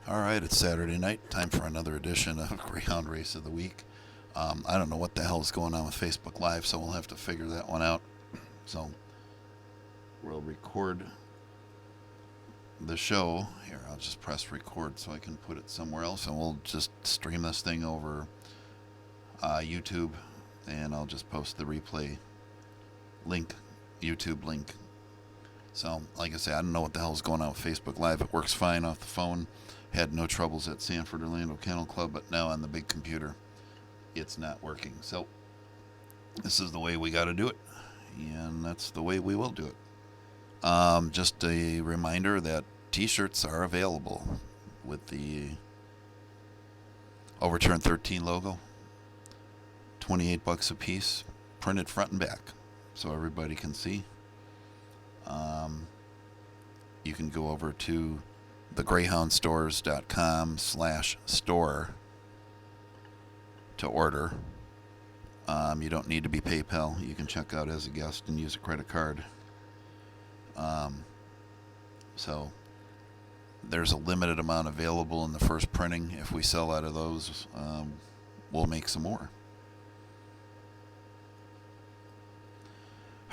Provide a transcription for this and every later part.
All right, it's Saturday night. Time for another edition of Greyhound Race of the Week. I don't know what the hell is going on with Facebook Live, so we'll have to figure that one out. So we'll record the show. Here, I'll just press record so I can put it somewhere else, and we'll just stream this thing over YouTube, and I'll just post the replay link, YouTube link. So, like I say, I don't know what the hell is going on with Facebook Live. It works fine off the phone. Had no troubles at Sanford Orlando Kennel Club, but now on the big computer, it's not working. So, this is the way we got to do it, and that's the way we will do it. Just a reminder that T-shirts are available with the Overturn 13 logo, $28 a piece, printed front and back, so everybody can see. You can go over to thegreyhoundstores.com/store to order. You don't need to be PayPal. You can check out as a guest and use a credit card. So there's a limited amount available in the first printing. If we sell out of those, we'll make some more.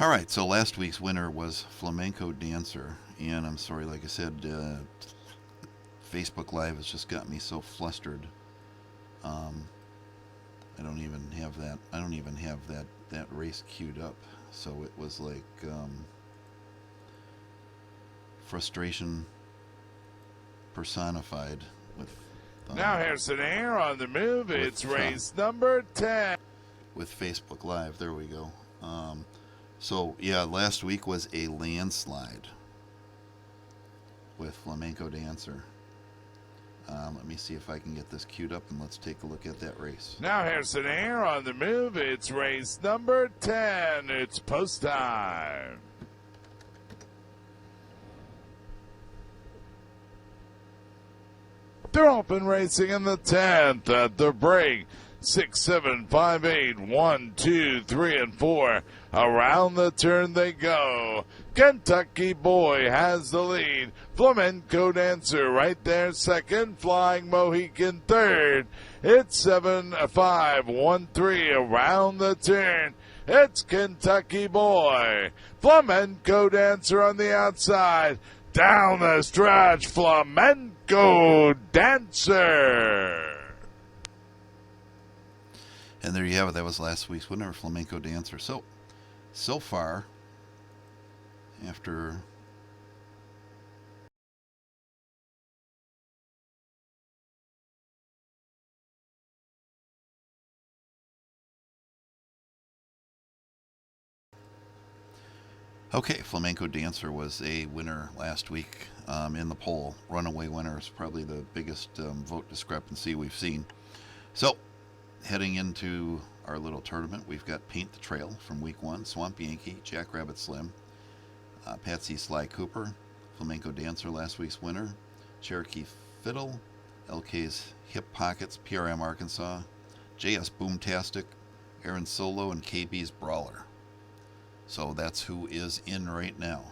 All right, so last week's winner was Flamenco Dancer, and I'm sorry, like I said, Facebook Live has just got me so flustered. I don't even have that. I don't even have that race queued up. So it was like frustration personified with. Now here's an air on the move. It's race number 10 with Facebook Live. There we go. So, yeah, last week was a landslide with Flamenco Dancer. Let me see if I can get this queued up, and let's take a look at that race. Now here's an air on the move. It's race number 10. It's post time. They're open racing in the 10th at the break. 6, 7, 5, 8, 1, 2, 3, and 4. Around the turn they go. Kentucky Boy has the lead. Flamenco Dancer right there second. Flying Mohican third. It's 7, 5, 1, 3 around the turn. It's Kentucky Boy. Flamenco Dancer on the outside. Down the stretch, Flamenco Dancer. And there you have it. That was last week's winner, Flamenco Dancer. So far, after Flamenco Dancer was a winner last week in the poll. Runaway winner is probably the biggest vote discrepancy we've seen. So, heading into our little tournament, we've got Paint the Trail from week 1, Swamp Yankee, Jackrabbit Slim, Patsy Sly Cooper, Flamenco Dancer last week's winner, Cherokee Fiddle, LK's Hip Pockets, PRM Arkansas, JS Boomtastic, Aaron Solo, and KB's Brawler. So that's who is in right now.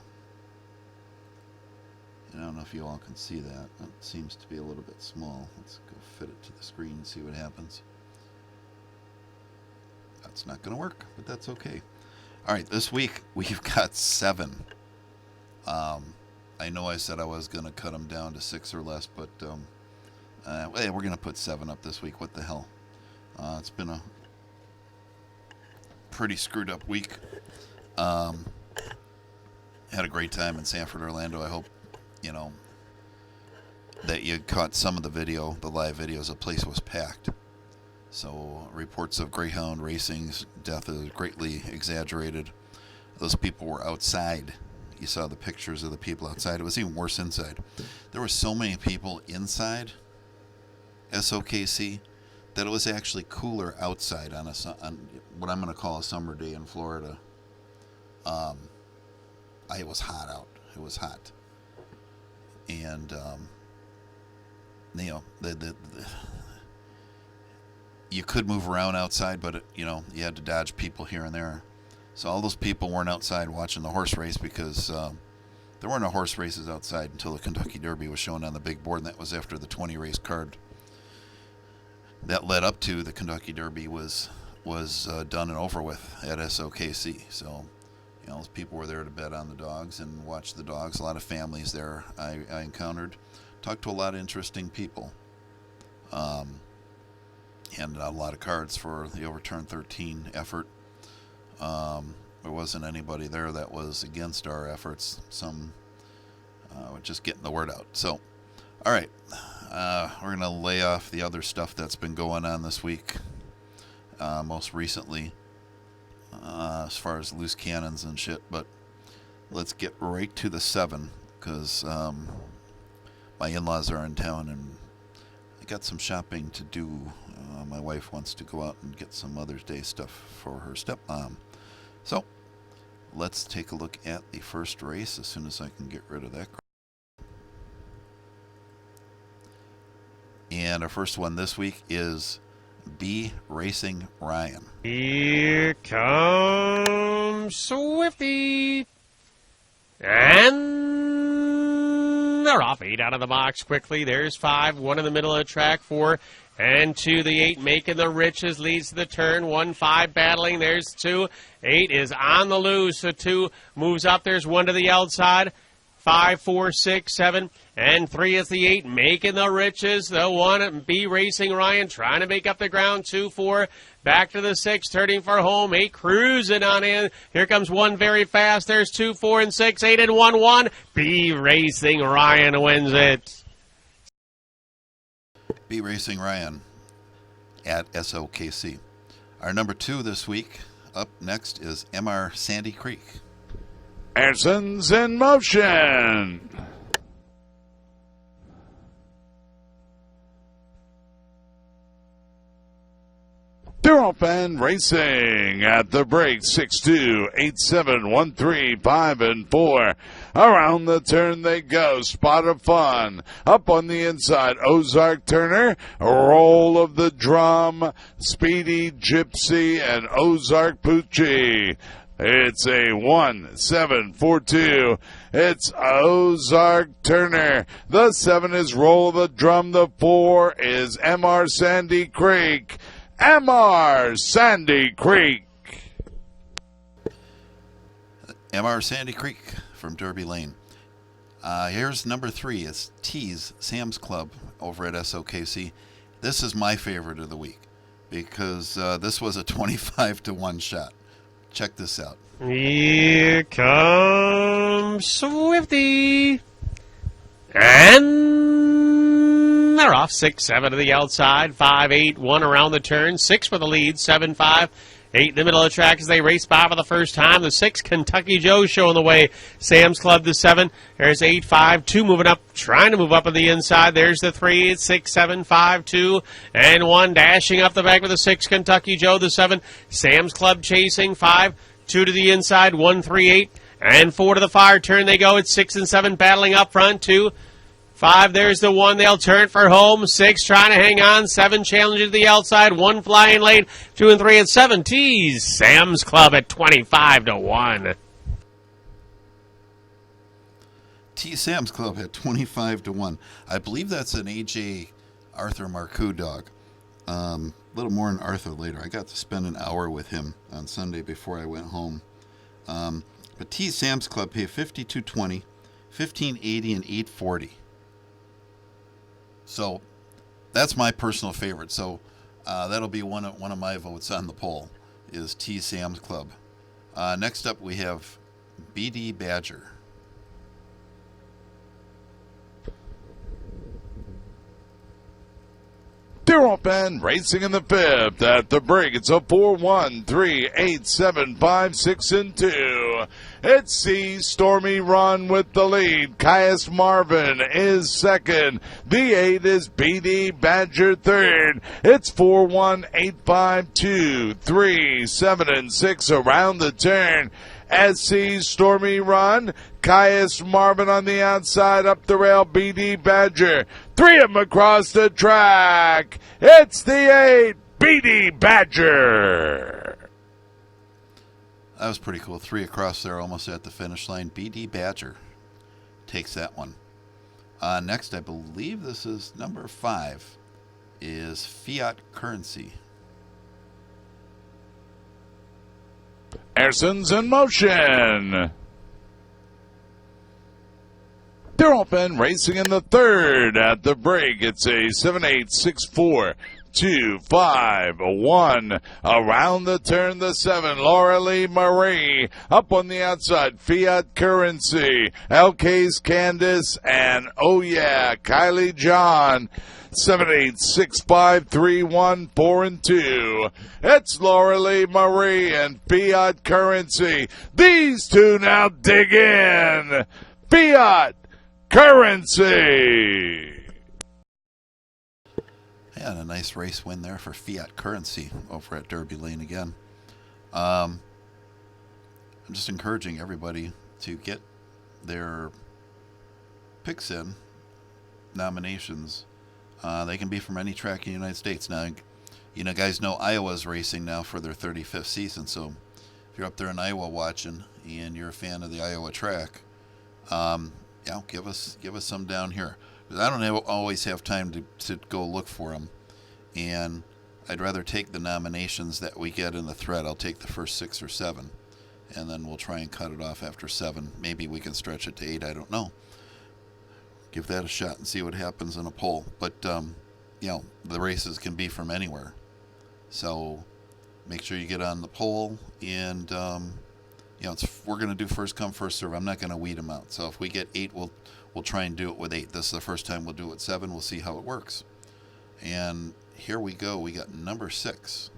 And I don't know if you all can see that. That seems to be a little bit small. Let's go fit it to the screen and see what happens. That's not going to work, but that's okay. All right, this week we've got 7. I know I said I was going to cut them down to 6 or less, but we're going to put 7 up this week. What the hell? It's been a pretty screwed up week. Had a great time in Sanford, Orlando. I hope, that you caught some of the video, the live videos. The place was packed. So reports of Greyhound Racing's death is greatly exaggerated. Those people were outside. You saw the pictures of the people outside. It was even worse inside. There were so many people inside SOKC that it was actually cooler outside on what I'm going to call a summer day in Florida. It was hot out. It was hot. And, you could move around outside, but, you had to dodge people here and there. So all those people weren't outside watching the horse race because there weren't no horse races outside until the Kentucky Derby was shown on the big board, and that was after the 20 race card that led up to the Kentucky Derby was done and over with at SOKC. So, people were there to bet on the dogs and watch the dogs. A lot of families there I encountered. Talked to a lot of interesting people. Handed out a lot of cards for the Overturn 13 effort. There wasn't anybody there that was against our efforts. Some were just getting the word out. So, all right. We're going to lay off the other stuff that's been going on this week. Most recently, as far as loose cannons and shit. But let's get right to the 7, because my in-laws are in town and I got some shopping to do. My wife wants to go out and get some Mother's Day stuff for her stepmom. So, let's take a look at the first race as soon as I can get rid of that. And our first one this week is B Racing Ryan. Here comes Swifty. And they're off. 8 out of the box quickly. There's 5. 1 in the middle of the track. 4 and 2. The 8 making the riches. Leads to the turn. 1, 5 battling. There's 2. 8 is on the loose. So 2 moves up. There's 1 to the outside. 5, 4, 6, 7, and 3 is the 8, making the riches. The 1, B Racing Ryan, trying to make up the ground. 2, 4, back to the 6, turning for home. 8 cruising on in. Here comes 1 very fast. There's 2, 4, and 6, 8, and 1, 1. B Racing Ryan wins it. B Racing Ryan at SOKC. Our number 2 this week, up next, is MR Sandy Creek. Anderson's in motion. They're off and racing at the break. 6-2, 8-7, 1-3, 5 and 4. Around the turn they go. Spot of fun. Up on the inside, Ozark Turner. Roll of the drum. Speedy Gypsy and Ozark Pucci. It's a 1-7-4-2. It's Ozark Turner. The 7 is Roll of the Drum. The 4 is MR Sandy Creek. MR Sandy Creek. MR Sandy Creek from Derby Lane. Here's number 3. It's T's Sam's Club over at SOKC. This is my favorite of the week because this was a 25-1 shot. Check this out. Here comes Swifty. And they're off. 6, 7 to the outside. 5, 8, 1 around the turn. 6 for the lead. 7, 5. 8 in the middle of the track as they race by for the first time. The 6, Kentucky Joe showing the way. Sam's Club, the 7. There's 8, 5, 2 moving up, trying to move up on the inside. There's the 3, 6, 7, 5, 2, and 1 dashing up the back with the 6, Kentucky Joe, the 7. Sam's Club chasing. 5, 2 to the inside. 1, 3, 8, and 4 to the far turn they go. It's 6 and 7 battling up front. 2, 5, there's the 1. They'll turn for home. 6 trying to hang on. 7 challenging to the outside. 1 flying late. 2 and 3 and 7. Tees Sam's Club at 25-1. T Sam's Club at 25-1. I believe that's an AJ Arthur Marcoux dog. A little more on Arthur later. I got to spend an hour with him on Sunday before I went home. But T Sam's Club paid $52.20, $15.80, and $8.40. So that's my personal favorite. So that'll be one of my votes on the poll is T Sam's Club. Next up we have BD Badger. They're off and racing in the 5th. At the break, it's a 4-1, 3, 8, 7, 5, 6, and 2. It's C Stormy Run with the lead. Caius Marvin is second. The 8 is BD Badger third. It's 4-1, 8, 5, 2, 3, 7, and 6 around the turn. SC Stormy Run, Caius Marvin on the outside, up the rail, BD Badger. 3 of them across the track. It's the 8, BD Badger. That was pretty cool. 3 across there, almost at the finish line. BD Badger. takes that one. Next, I believe this is number 5, is fiat currency. Erson's in motion. They're open, racing in the third at the break. It's a 7-8, 6-4, 2, 5, 1. Around the turn, the 7, Laura Lee Marie. Up on the outside, Fiat Currency. LK's Candace, and oh yeah, Kylie John. 7-8, 6-5, 3, 1, 4, and 2. It's Laura Lee Marie and Fiat Currency. These two now dig in. Fiat Currency. Yeah, and a nice race win there for Fiat Currency over at Derby Lane again. I'm just encouraging everybody to get their picks in, nominations. They can be from any track in the United States. Now, you know, guys know Iowa's racing now for their 35th season, so if you're up there in Iowa watching and you're a fan of the Iowa track, yeah, give us some down here. I don't always have time to go look for them, and I'd rather take the nominations that we get in the thread. I'll take the first 6 or 7, and then we'll try and cut it off after 7. Maybe we can stretch it to 8. I don't know. Give that a shot and see what happens in a poll. But you know, the races can be from anywhere, so make sure you get on the poll. And you know, we're going to do first come first serve. I'm not going to weed them out. So if we get 8, we'll try and do it with 8. This is the first time we'll do it with 7. We'll see how it works. And here we go. We got number 6,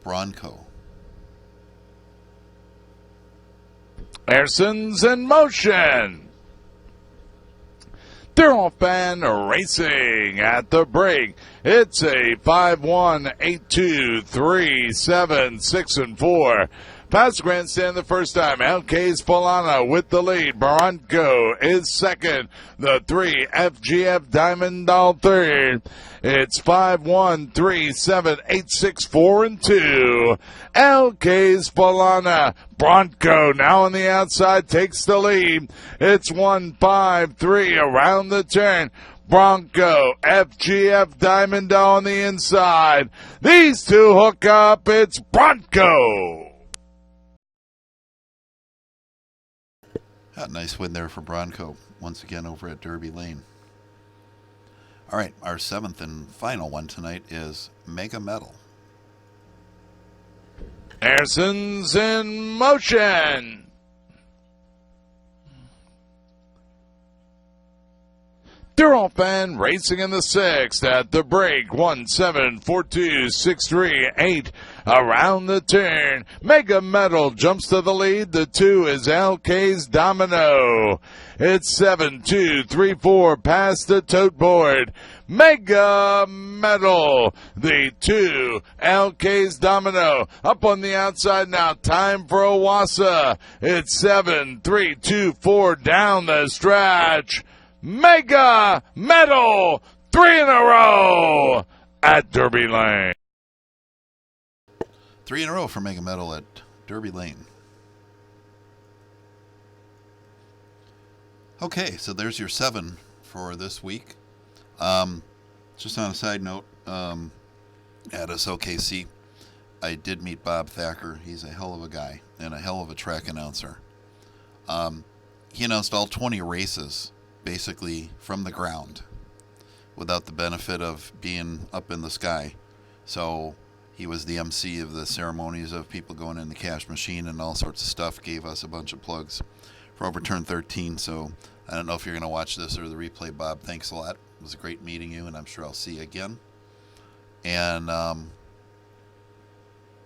Bronco. Erson's in motion. They're off and racing at the break. It's a 5-1, 8-2, 3, 7, 6, and 4. Past the grandstand the first time. LK's Polana with the lead. Bronco is second. The 3, FGF Diamond Doll third. It's 5-1, 3, 7, 8, 6, 4, and 2. LK's Polana. Bronco now on the outside takes the lead. It's 1, 5, 3 around the turn. Bronco, FGF Diamond Doll on the inside. These two hook up. It's Bronco. Yeah, nice win there for Bronco, once again over at Derby Lane. All right, our 7th and final one tonight is Mega Metal. Erson's in motion. They're off and racing in the 6th at the break. 1, 7, 4, 2, 6, 3, 8 around the turn. Mega Metal jumps to the lead. The 2 is LK's Domino. It's 7, 2, 3, 4 past the tote board. Mega Metal. The 2, LK's Domino. Up on the outside now. Time for Owassa. It's 7, 3, 2, 4 down the stretch. Mega Metal, 3 in a row at Derby Lane. 3 in a row for Mega Metal at Derby Lane. Okay, so there's your 7 for this week. Just on a side note, at SOKC, I did meet Bob Thacker. He's a hell of a guy and a hell of a track announcer. He announced all 20 races basically from the ground without the benefit of being up in the sky. So he was the MC of the ceremonies of people going in the cash machine and all sorts of stuff, gave us a bunch of plugs for Overturn 13. So I don't know if you're going to watch this or the replay, Bob. Thanks a lot. It was great meeting you, and I'm sure I'll see you again. And that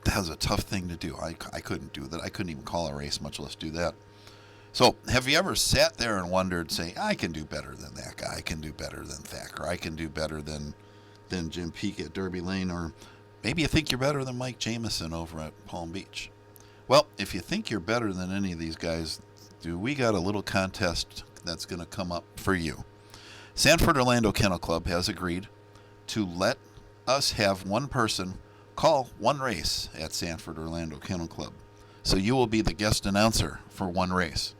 was a tough thing to do. I couldn't do that. I couldn't even call a race, much less do that. So, have you ever sat there and wondered, say, I can do better than that guy, I can do better than Thacker, I can do better than Jim Peake at Derby Lane, or maybe you think you're better than Mike Jamieson over at Palm Beach. Well, if you think you're better than any of these guys, we got a little contest that's going to come up for you. Sanford Orlando Kennel Club has agreed to let us have one person call one race at Sanford Orlando Kennel Club. So you will be the guest announcer for one race.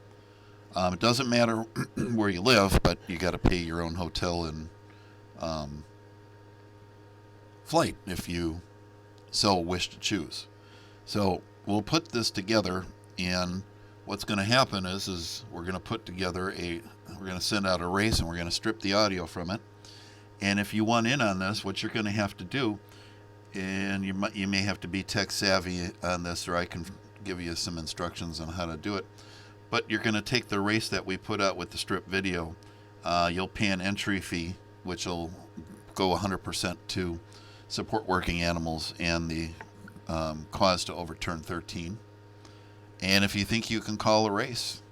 It doesn't matter where you live, but you got to pay your own hotel and flight if you so wish to choose. So we'll put this together, and what's going to happen is we're going to put together we're going to send out a race, and we're going to strip the audio from it. And if you want in on this, what you're going to have to do, and you may have to be tech savvy on this, or I can give you some instructions on how to do it. But you're going to take the race that we put out with the strip video. You'll pay an entry fee, which will go 100% to support working animals and the cause to overturn 13. And if you think you can call a race,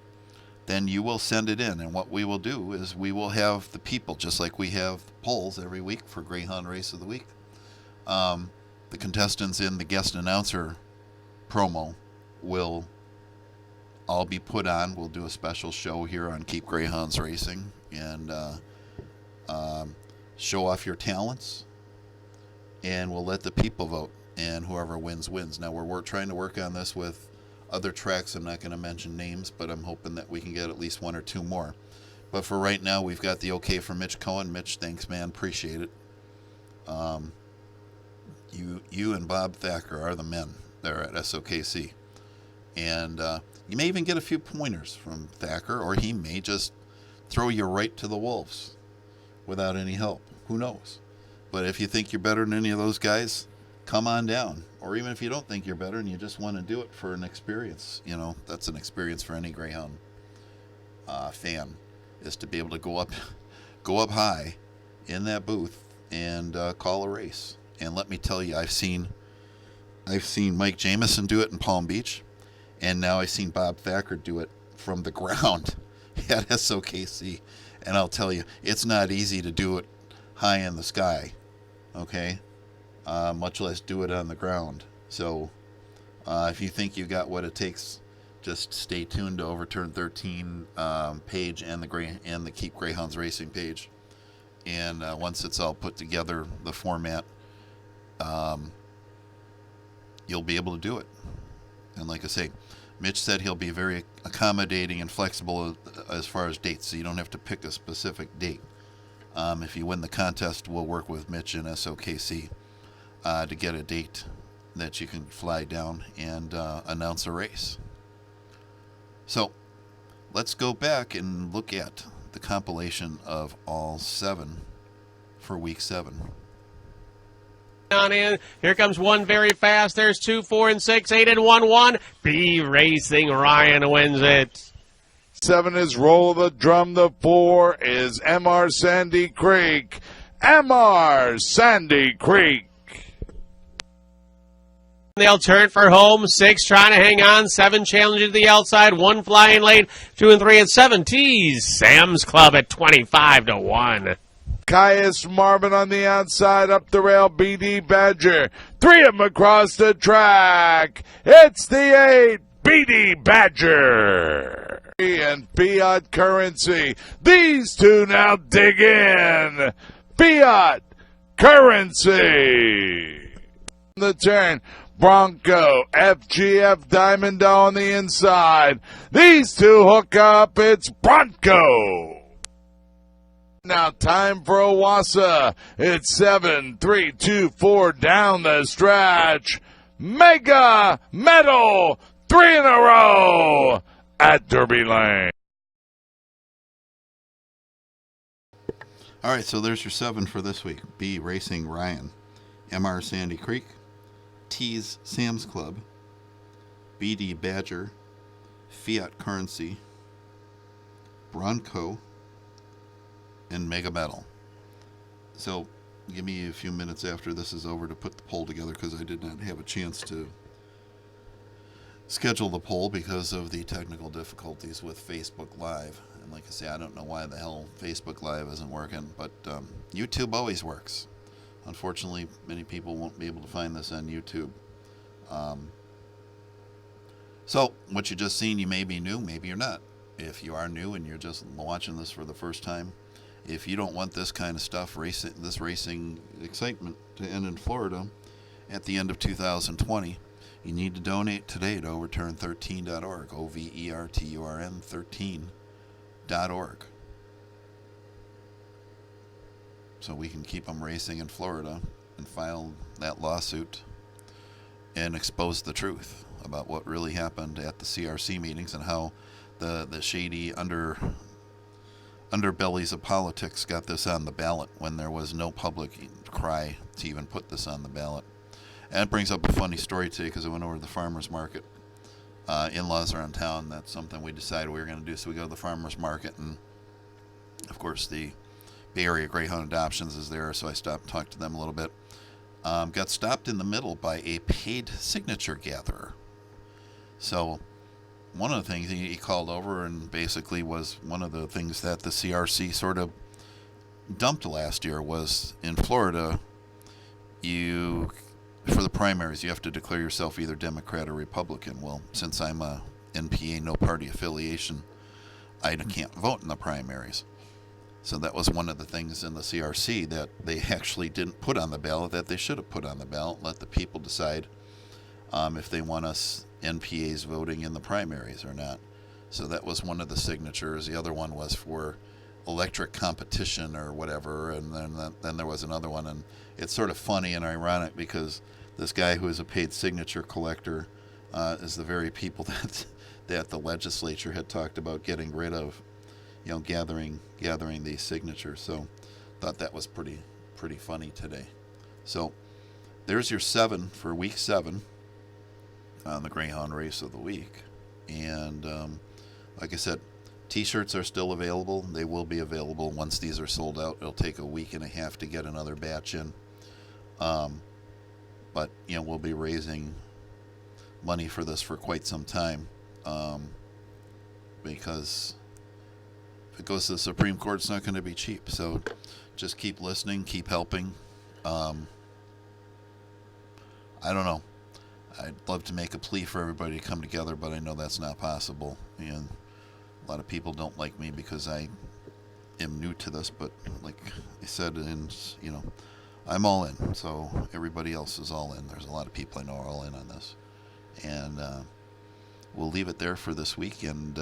then you will send it in. And what we will do is we will have the people, just like we have polls every week for Greyhound Race of the Week. The contestants in the guest announcer promo will all be put on. We'll do a special show here on Keep Greyhounds Racing and show off your talents. And we'll let the people vote. And whoever wins, wins. Now, we're trying to work on this with other tracks. I'm not going to mention names, but I'm hoping that we can get at least one or two more. But for right now, we've got the okay from Mitch Cohen. Mitch, thanks, man. Appreciate it. You and Bob Thacker are the men there at SOKC. And you may even get a few pointers from Thacker, or he may just throw you right to the wolves without any help. Who knows? But if you think you're better than any of those guys, come on down. Or even if you don't think you're better and you just want to do it for an experience, that's an experience for any Greyhound fan, is to be able to go up high in that booth and call a race. And let me tell you, I've seen Mike Jamison do it in Palm Beach, and now I've seen Bob Thacker do it from the ground at SOKC. And I'll tell you, it's not easy to do it high in the sky, okay? Much less do it on the ground. So if you think you got what it takes, just stay tuned to Overturn 13 page and the Keep Greyhounds Racing page. And once it's all put together, the format, you'll be able to do it. And like I say, Mitch said he'll be very accommodating and flexible as far as dates, so you don't have to pick a specific date. If you win the contest, we'll work with Mitch and SOKC to get a date that you can fly down and announce a race. So let's go back and look at the compilation of all 7 for week 7. On in. Here comes one very fast. There's 2, 4, and 6, 8, and 1, 1. B Racing Ryan wins it. 7 is Roll of the Drum. The 4 is MR Sandy Creek. MR Sandy Creek. They'll turn for home. 6 trying to hang on. 7 challenging to the outside. 1 flying late. 2 and 3 at 7. Tees Sam's Club at 25-1. Caius Marvin on the outside, up the rail, BD Badger. 3 of them across the track. It's the 8, BD Badger. And Fiat Currency. These two now dig in. Fiat Currency. The turn. Bronco, FGF Diamond on the inside. These two hook up. It's Bronco. Now time for Owasso. It's 7, 3, 2, 4 down the stretch. Mega Medal, 3 in a row at Derby Lane. All right, so there's your 7 for this week. B Racing Ryan, MR Sandy Creek, T's Sam's Club, BD Badger, Fiat Currency, Bronco, and Mega Metal. So give me a few minutes after this is over to put the poll together, because I did not have a chance to schedule the poll because of the technical difficulties with Facebook Live. And like I say, I don't know why the hell Facebook Live isn't working, but YouTube always works. Unfortunately, many people won't be able to find this on YouTube. So what you just seen, you may be new, maybe you're not. If you are new and you're just watching this for the first time, if you don't want this kind of stuff, this racing excitement to end in Florida at the end of 2020, you need to donate today to overturn13.org, OVERTURN So we can keep them racing in Florida and file that lawsuit and expose the truth about what really happened at the CRC meetings and how the shady underbellies of politics got this on the ballot when there was no public cry to even put this on the ballot. And it brings up a funny story today because I went over to the farmer's market. In-laws are in town. That's something we decided we were going to do. So we go to the farmer's market, and of course the Bay Area Greyhound Adoptions is there. So I stopped and talked to them a little bit. Got stopped in the middle by a paid signature gatherer. So one of the things he called over and basically was one of the things that the CRC sort of dumped last year was in Florida, for the primaries, you have to declare yourself either Democrat or Republican. Well, since I'm a NPA, no party affiliation, I can't vote in the primaries. So that was one of the things in the CRC that they actually didn't put on the ballot that they should have put on the ballot. Let the people decide if they want us NPAs voting in the primaries or not. So that was one of the signatures. The other one was for electric competition or whatever, and then there was another one. And it's sort of funny and ironic because this guy who is a paid signature collector is the very people that the legislature had talked about getting rid of, gathering these signatures. So thought that was pretty funny today. So there's your 7 for week 7 on the Greyhound race of the week. And like I said, T-shirts are still available. They will be available once these are sold out. It'll take a week and a half to get another batch in. But we'll be raising money for this for quite some time, because if it goes to the Supreme Court, it's not going to be cheap. So just keep listening, keep helping. I don't know. I'd love to make a plea for everybody to come together, but I know that's not possible. And a lot of people don't like me because I am new to this. But like I said, I'm all in. So everybody else is all in. There's a lot of people I know are all in on this. And we'll leave it there for this week. And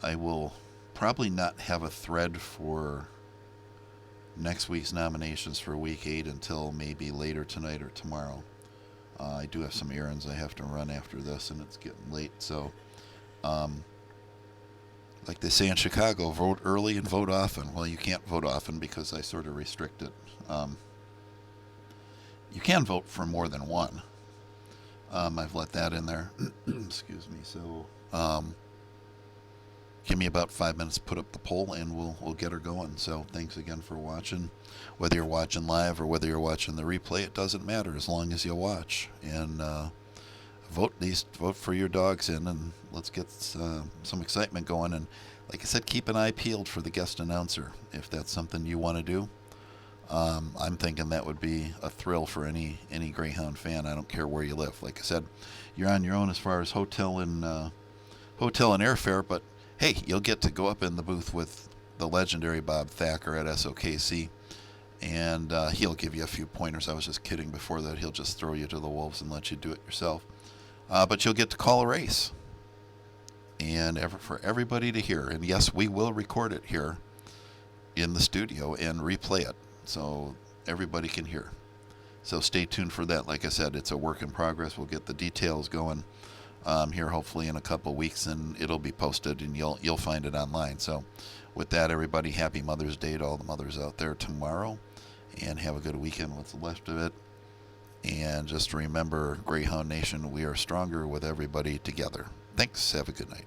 I will probably not have a thread for next week's nominations for week 8 until maybe later tonight or tomorrow. I do have some errands I have to run after this, and it's getting late. So, like they say in Chicago, vote early and vote often. Well, you can't vote often because I sort of restrict it. You can vote for more than one. I've let that in there. Excuse me. So, give me about 5 minutes to put up the poll, and we'll get her going. So, thanks again for watching. Whether you're watching live or whether you're watching the replay, it doesn't matter as long as you watch. And vote for your dogs in, and let's get some excitement going. And like I said, keep an eye peeled for the guest announcer if that's something you want to do. I'm thinking that would be a thrill for any Greyhound fan. I don't care where you live. Like I said, you're on your own as far as hotel and airfare, but hey, you'll get to go up in the booth with the legendary Bob Thacker at SOKC, and he'll give you a few pointers. I was just kidding before that. He'll just throw you to the wolves and let you do it yourself. But you'll get to call a race, and for everybody to hear. And yes, we will record it here in the studio and replay it, so everybody can hear. So stay tuned for that. Like I said, it's a work in progress. We'll get the details going here hopefully in a couple weeks, and it'll be posted, and you'll find it online. So with that, everybody, happy Mother's Day to all the mothers out there tomorrow, and have a good weekend with the left of it. And just remember, Greyhound Nation, we are stronger with everybody together. Thanks. Have a good night.